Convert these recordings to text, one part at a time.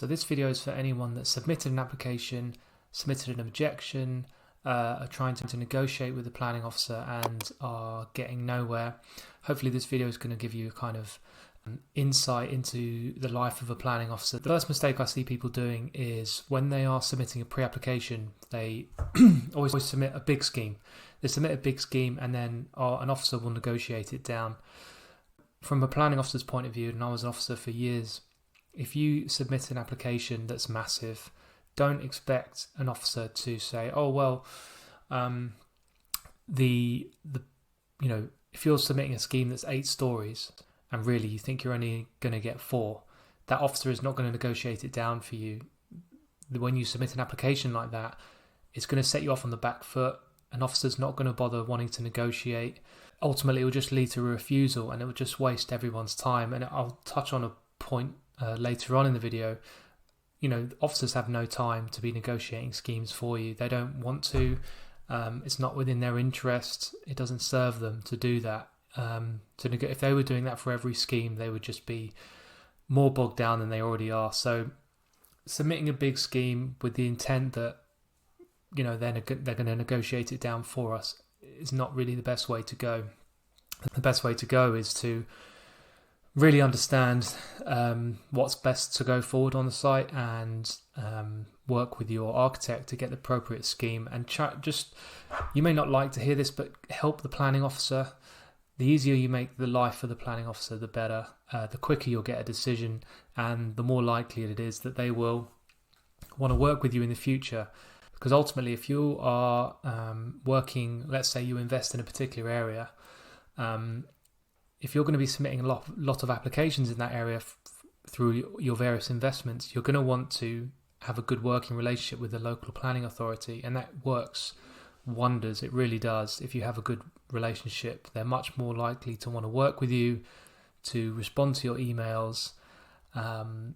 So this video is for anyone that submitted an application, submitted an objection, are trying to negotiate with the planning officer and are getting nowhere. Hopefully this video is going to give you a kind of insight into the life of a planning officer. The first mistake I see people doing is when they are submitting a pre-application, they always submit a big scheme. They submit a big scheme and then an officer will negotiate it down. From a planning officer's point of view, and I was an officer for years, if you submit an application that's massive, don't expect an officer to say, oh well, if you're submitting a scheme that's 8 stories and really you think you're only going to get 4, that officer is not going to negotiate it down for you. When you submit an application like that, it's going to set you off on the back foot. An officer's not going to bother wanting to negotiate. Ultimately, it will just lead to a refusal and it will just waste everyone's time. And I'll touch on a point later on in the video. Officers have no time to be negotiating schemes for you. They don't want to. It's not within their interest. It doesn't serve them to do that. If they were doing that for every scheme, they would just be more bogged down than they already are. So submitting a big scheme with the intent that they're going to negotiate it down for us is not really the best way to go. The best way to go is to really understand what's best to go forward on the site and work with your architect to get the appropriate scheme. And you may not like to hear this, but help the planning officer. The easier you make the life of the planning officer, the better. The quicker you'll get a decision, and the more likely it is that they will want to work with you in the future. Because ultimately, if you are working, let's say you invest in a particular area, if you're going to be submitting a lot of applications in that area through your various investments, you're going to want to have a good working relationship with the local planning authority, and that works wonders. It really does. If you have a good relationship, they're much more likely to want to work with you, to respond to your emails, and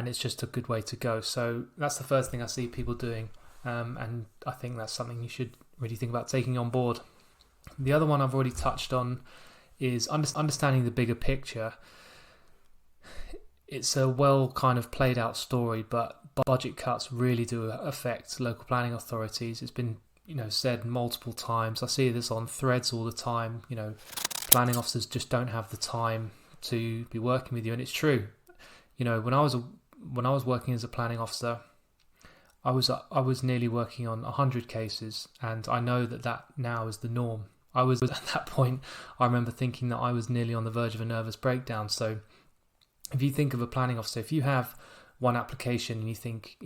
it's just a good way to go. So that's the first thing I see people doing, and I think that's something you should really think about taking on board. The other one I've already touched on is understanding the bigger picture. It's a well kind of played out story, but budget cuts really do affect local planning authorities. It's been said multiple times. I see this on threads all the time. Planning officers just don't have the time to be working with you, and it's true. When I was working as a planning officer, I was nearly working on 100 cases, and I know that now is the norm. I was at that point, I remember thinking that I was nearly on the verge of a nervous breakdown. So if you think of a planning officer, if you have one application and you think,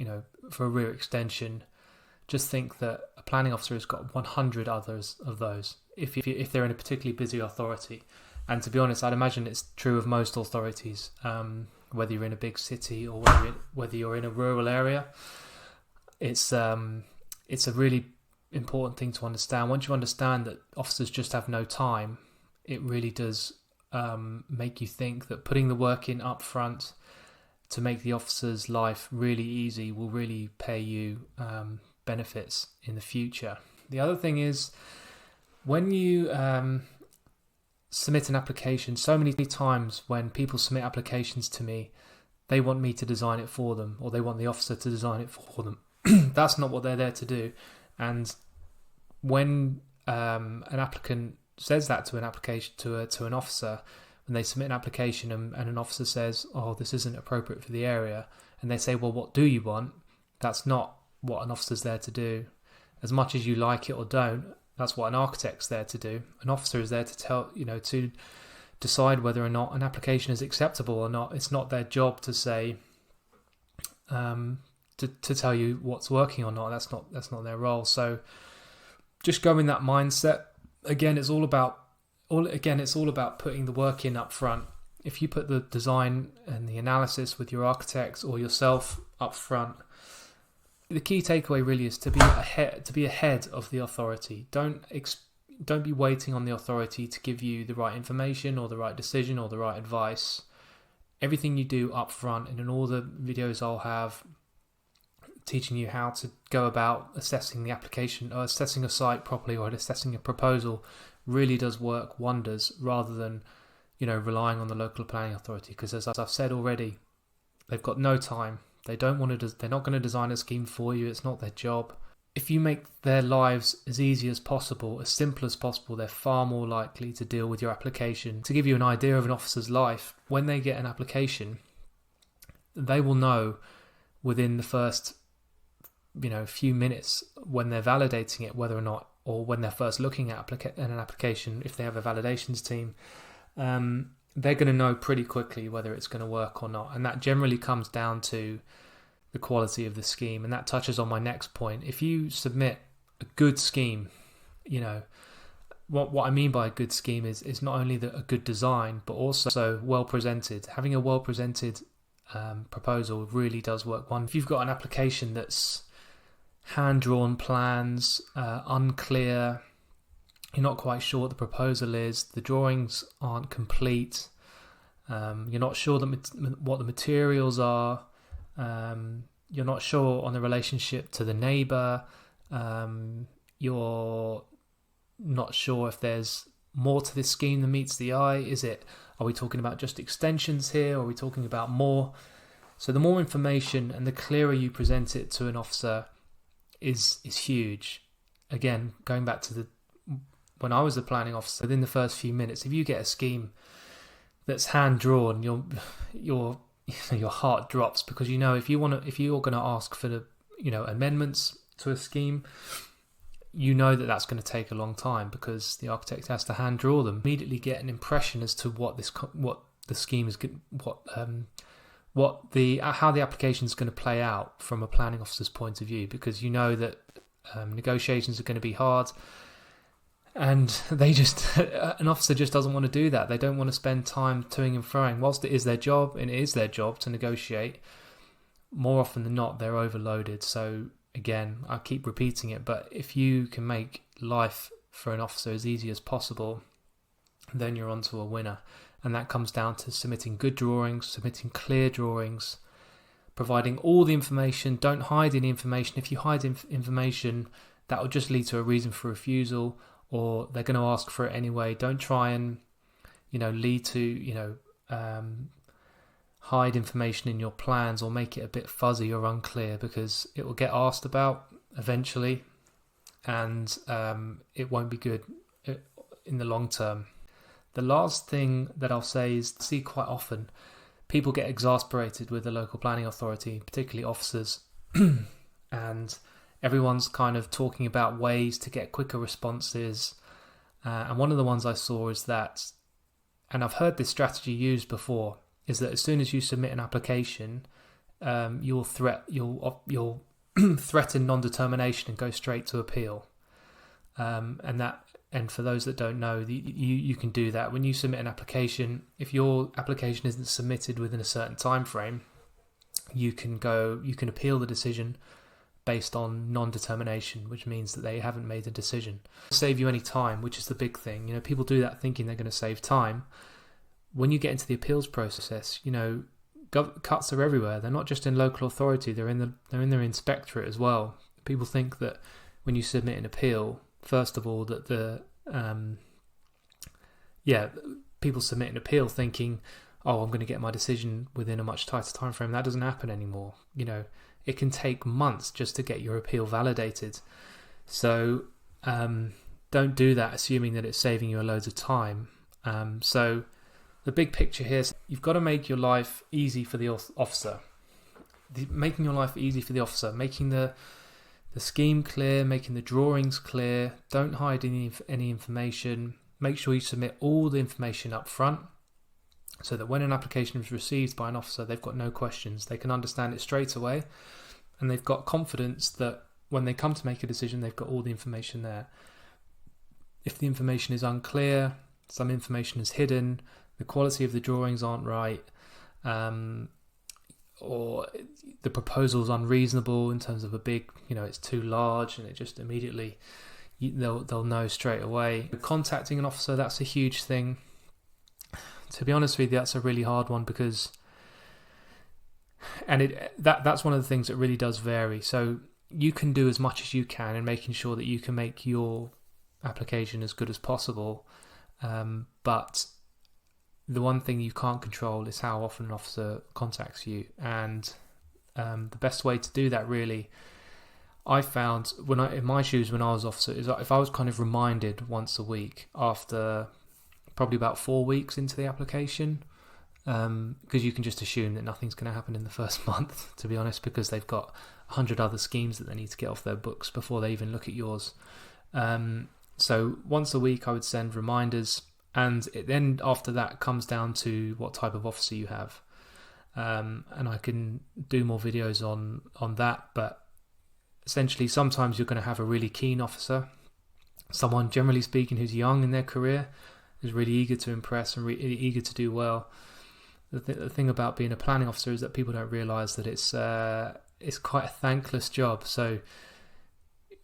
for a rear extension, just think that a planning officer has got 100 others of those if they're in a particularly busy authority. And to be honest, I'd imagine it's true of most authorities, whether you're in a big city or whether you're in a rural area. It's a really important thing to understand. Once you understand that officers just have no time, it really does make you think that putting the work in up front to make the officer's life really easy will really pay you benefits in the future. The other thing is, when you submit an application, so many times when people submit applications to me, they want me to design it for them, or they want the officer to design it for them. That's not what they're there to do. And when an applicant says that to an application to an officer, when they submit an application and an officer says, oh, this isn't appropriate for the area, and they say, well, what do you want? That's not what an officer's there to do. As much as you like it or don't, that's what an architect's there to do. An officer is there to to decide whether or not an application is acceptable or not. It's not their job to say, to tell you what's working or not. That's not their role. So just go in that mindset. Again, it's all about putting the work in up front. If you put the design and the analysis with your architects or yourself up front, the key takeaway really is to be ahead of the authority. Don't be waiting on the authority to give you the right information or the right decision or the right advice. Everything you do up front, and in all the videos I'll have teaching you how to go about assessing the application or assessing a site properly or assessing a proposal, really does work wonders, rather than relying on the local planning authority. Because as I've said already, They've got no time. They don't want to. They're not going to design a scheme for you. It's not their job. If you make their lives as easy as possible, as simple as possible, they're far more likely to deal with your application. To give you an idea of an officer's life, when they get an application, they will know within the first, few minutes when they're validating it, whether or not, or when they're first looking at an application, if they have a validations team, they're going to know pretty quickly whether it's going to work or not. And that generally comes down to the quality of the scheme. And that touches on my next point. If you submit a good scheme, what I mean by a good scheme is not only a good design, but also well presented. Having a well presented proposal really does work. If you've got an application that's hand-drawn plans, unclear, you're not quite sure what the proposal is, the drawings aren't complete, you're not sure what the materials are, you're not sure on the relationship to the neighbour, you're not sure if there's more to this scheme than meets the eye. Are we talking about just extensions here, or are we talking about more? So the more information and the clearer you present it to an officer is huge. Again, going back to when I was a planning officer, within the first few minutes, if you get a scheme that's hand drawn, your heart drops, because if you're going to ask for the amendments to a scheme, that's going to take a long time because the architect has to hand draw them. Immediately get an impression as to what the scheme is, how the application is going to play out from a planning officer's point of view, because that negotiations are going to be hard, and an officer just doesn't want to do that. They don't want to spend time toing and froing. Whilst it is their job, and it is their job to negotiate, more often than not they're overloaded. So again, I keep repeating it, but if you can make life for an officer as easy as possible, then you're onto a winner. And that comes down to submitting good drawings, submitting clear drawings, providing all the information. Don't hide any information. If you hide information, that will just lead to a reason for refusal, or they're going to ask for it anyway. Don't try and lead to hide information in your plans or make it a bit fuzzy or unclear, because it will get asked about eventually, and it won't be good in the long term. The last thing that I'll say is, see quite often people get exasperated with the local planning authority, particularly officers, and everyone's kind of talking about ways to get quicker responses. And one of the ones I saw is that, and I've heard this strategy used before, is that as soon as you submit an application, you'll threaten non-determination and go straight to appeal. And for those that don't know, you can do that when you submit an application. If your application isn't submitted within a certain time frame, you can appeal the decision based on non-determination, which means that they haven't made a decision. Save you any time, which is the big thing. People do that thinking they're going to save time. When you get into the appeals process, cuts are everywhere. They're not just in local authority; they're in their inspectorate as well. People think that when you submit an appeal, first of all, that people submit an appeal thinking, oh, I'm going to get my decision within a much tighter time frame. That doesn't happen anymore. It can take months just to get your appeal validated. So don't do that assuming that it's saving you loads of time. So the big picture here is you've got to make your life easy for the officer. Making your life easy for the officer, making the scheme clear, making the drawings clear. Don't hide any information. Make sure you submit all the information up front, so that when an application is received by an officer, they've got no questions. They can understand it straight away, and they've got confidence that when they come to make a decision, they've got all the information there. If the information is unclear, some information is hidden, the quality of the drawings aren't right, or the proposal's unreasonable in terms of it's too large, and it just immediately, they'll know straight away. Contacting an officer, that's a huge thing. To be honest with you, that's a really hard one, because that's one of the things that really does vary. So you can do as much as you can in making sure that you can make your application as good as possible, but the one thing you can't control is how often an officer contacts you, and the best way to do that, really, I found in my shoes when I was officer, is if I was kind of reminded once a week after probably about 4 weeks into the application, because you can just assume that nothing's going to happen in the first month, to be honest, because they've got 100 other schemes that they need to get off their books before they even look at yours. So once a week I would send reminders, and then after that comes down to what type of officer you have. And I can do more videos on that, but essentially sometimes you're going to have a really keen officer, someone generally speaking who's young in their career, who's really eager to impress and really eager to do well. The thing about being a planning officer is that people don't realise that it's quite a thankless job. So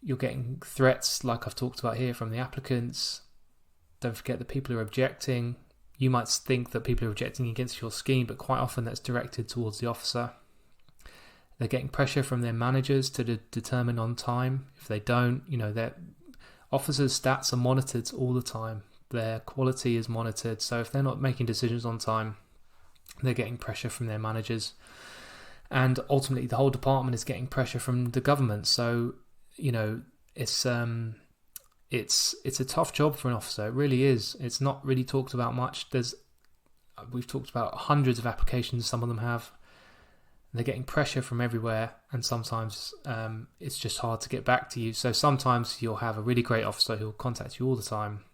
you're getting threats like I've talked about here from the applicants. Don't forget that people are objecting. You might think that people are objecting against your scheme, but quite often that's directed towards the officer. They're getting pressure from their managers to determine on time. If they don't, their officers' stats are monitored all the time. Their quality is monitored. So if they're not making decisions on time, they're getting pressure from their managers. And ultimately the whole department is getting pressure from the government. So, it's a tough job for an officer. It really is. It's not really talked about much. We've talked about hundreds of applications some of them have. They're getting pressure from everywhere, and sometimes it's just hard to get back to you. So sometimes you'll have a really great officer who'll contact you all the time,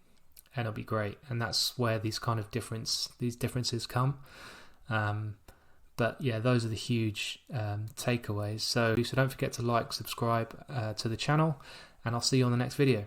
and it'll be great. And that's where these differences come. But yeah, those are the huge takeaways. So don't forget to like, subscribe to the channel, and I'll see you on the next video.